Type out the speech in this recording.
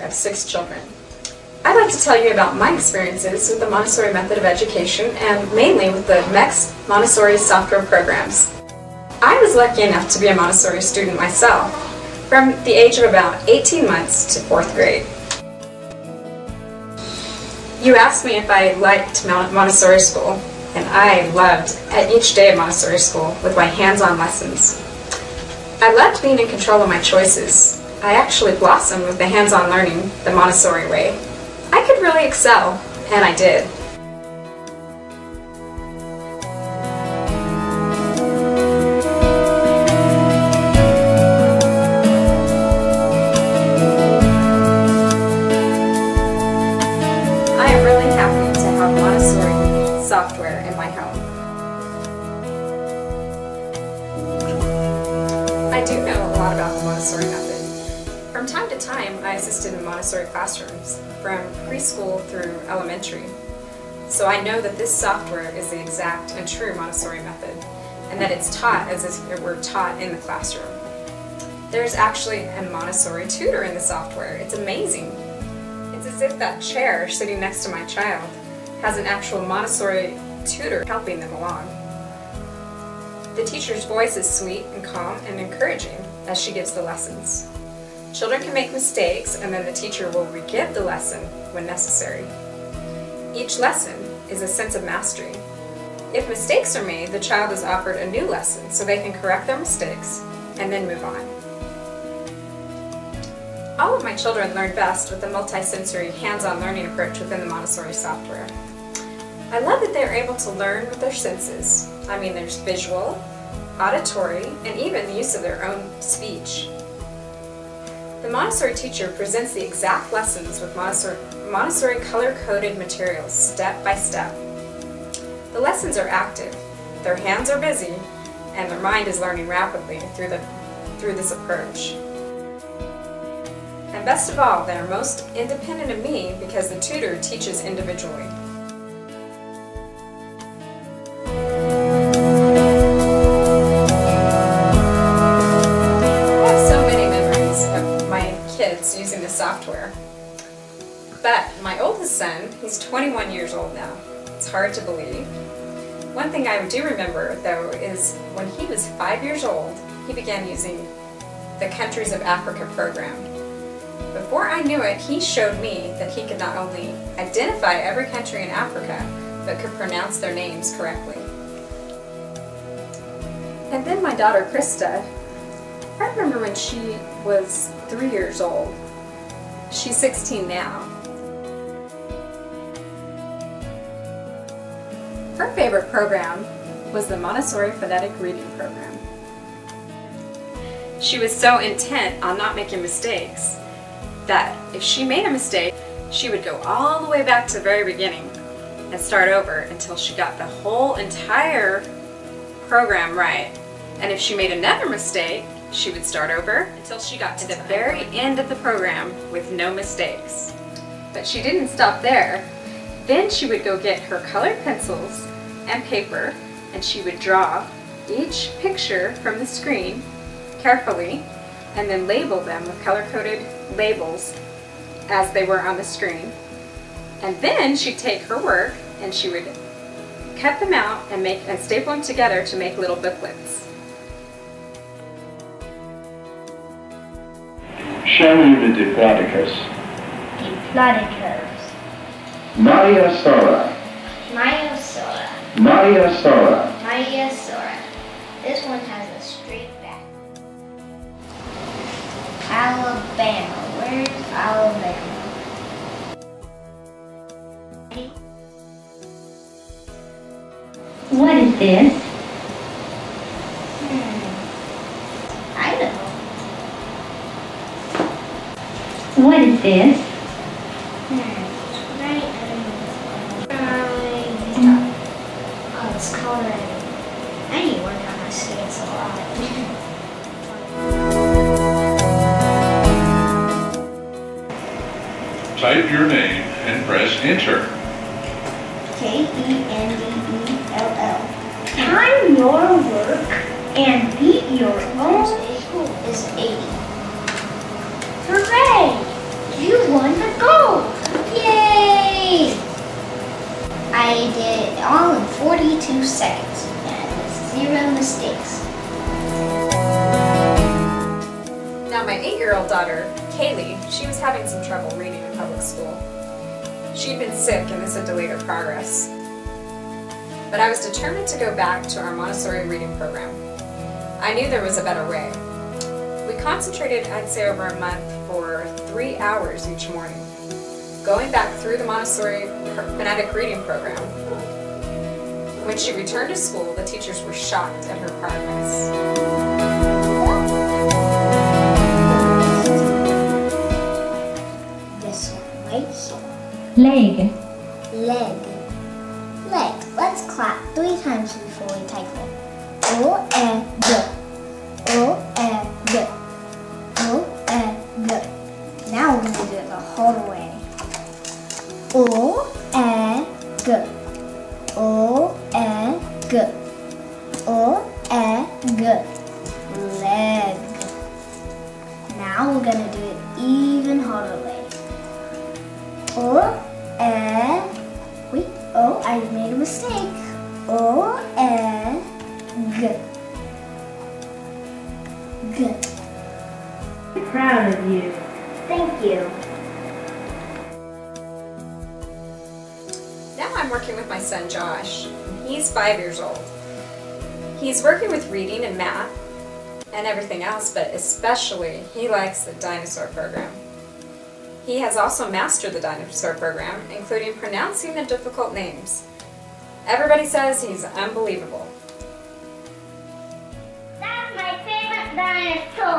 of 6 children. I'd like to tell you about my experiences with the Montessori method of education and mainly with the MECS Montessori Software programs. I was lucky enough to be a Montessori student myself from the age of about 18 months to 4th grade. You asked me if I liked Montessori school, and I loved each day of Montessori school with my hands-on lessons. I loved being in control of my choices. I actually blossomed with the hands-on learning the Montessori way. I could really excel, and I did. I am really happy to have Montessori software in my home. I do know a lot about the Montessori method. From time to time, I assisted in Montessori classrooms, from preschool through elementary. So I know that this software is the exact and true Montessori method, and that it's taught as if it were taught in the classroom. There's actually a Montessori tutor in the software. It's amazing. It's as if that chair sitting next to my child has an actual Montessori tutor helping them along. The teacher's voice is sweet and calm and encouraging as she gives the lessons. Children can make mistakes, and then the teacher will re-give the lesson when necessary. Each lesson is a sense of mastery. If mistakes are made, the child is offered a new lesson so they can correct their mistakes and then move on. All of my children learn best with the multisensory hands-on learning approach within the Montessori software. I love that they're able to learn with their senses. I mean, there's visual, auditory, and even the use of their own speech. The Montessori teacher presents the exact lessons with Montessori color-coded materials, step by step. The lessons are active, their hands are busy, and their mind is learning rapidly through this approach. And best of all, they are most independent of me because the tutor teaches individually. Using the software. But my oldest son, he's 21 years old now. It's hard to believe. One thing I do remember, though, is when he was 5 years old, he began using the Countries of Africa program. Before I knew it, he showed me that he could not only identify every country in Africa, but could pronounce their names correctly. And then my daughter, Krista, I remember when she was 3 years old. She's 16 now. Her favorite program was the Montessori Phonetic Reading Program. She was so intent on not making mistakes that if she made a mistake, she would go all the way back to the very beginning and start over until she got the whole entire program right. And if she made another mistake, she would start over until she got to the very end of the program with no mistakes. But she didn't stop there. Then she would go get her colored pencils and paper, and she would draw each picture from the screen carefully and then label them with color-coded labels as they were on the screen. And then she'd take her work and she would cut them out and staple them together to make little booklets. Show me the Diplodocus. Diplodocus. Maiasaura. Maiasaura. Maiasaura. Maiasaura. This one has a straight back. Alabama. Where's Alabama? What is this? I don't know. What is this? Right. Oh, it's coloring. I need to work on my skates a lot. Type your name and press enter. Kendell. Time your work and beat your own School is 80. Hooray! You won the gold! Yay! I did it all in 42 seconds and with 0 mistakes. Now my 8-year-old daughter, Kaylee, she was having some trouble reading in public school. She'd been sick and this had delayed her progress. But I was determined to go back to our Montessori reading program. I knew there was a better way. We concentrated, I'd say, over a month for 3 hours each morning, going back through the Montessori phonetic reading program. When she returned to school, the teachers were shocked at her progress. This one right here. Leg. Leg. Leg. Let's clap 3 times before we type it. O and G. O and G. O and G. Now we're going to do it the whole way. O and G. O and G. O and G. Leg. Now we're going to do it even harder way. O and wait, oh, I made a mistake. O and G. G. I'm proud of you. Thank you. Now I'm working with my son Josh. He's 5 years old. He's working with reading and math and everything else, but especially he likes the dinosaur program. He has also mastered the dinosaur program, including pronouncing the difficult names. Everybody says he's unbelievable. That's my favorite dinosaur.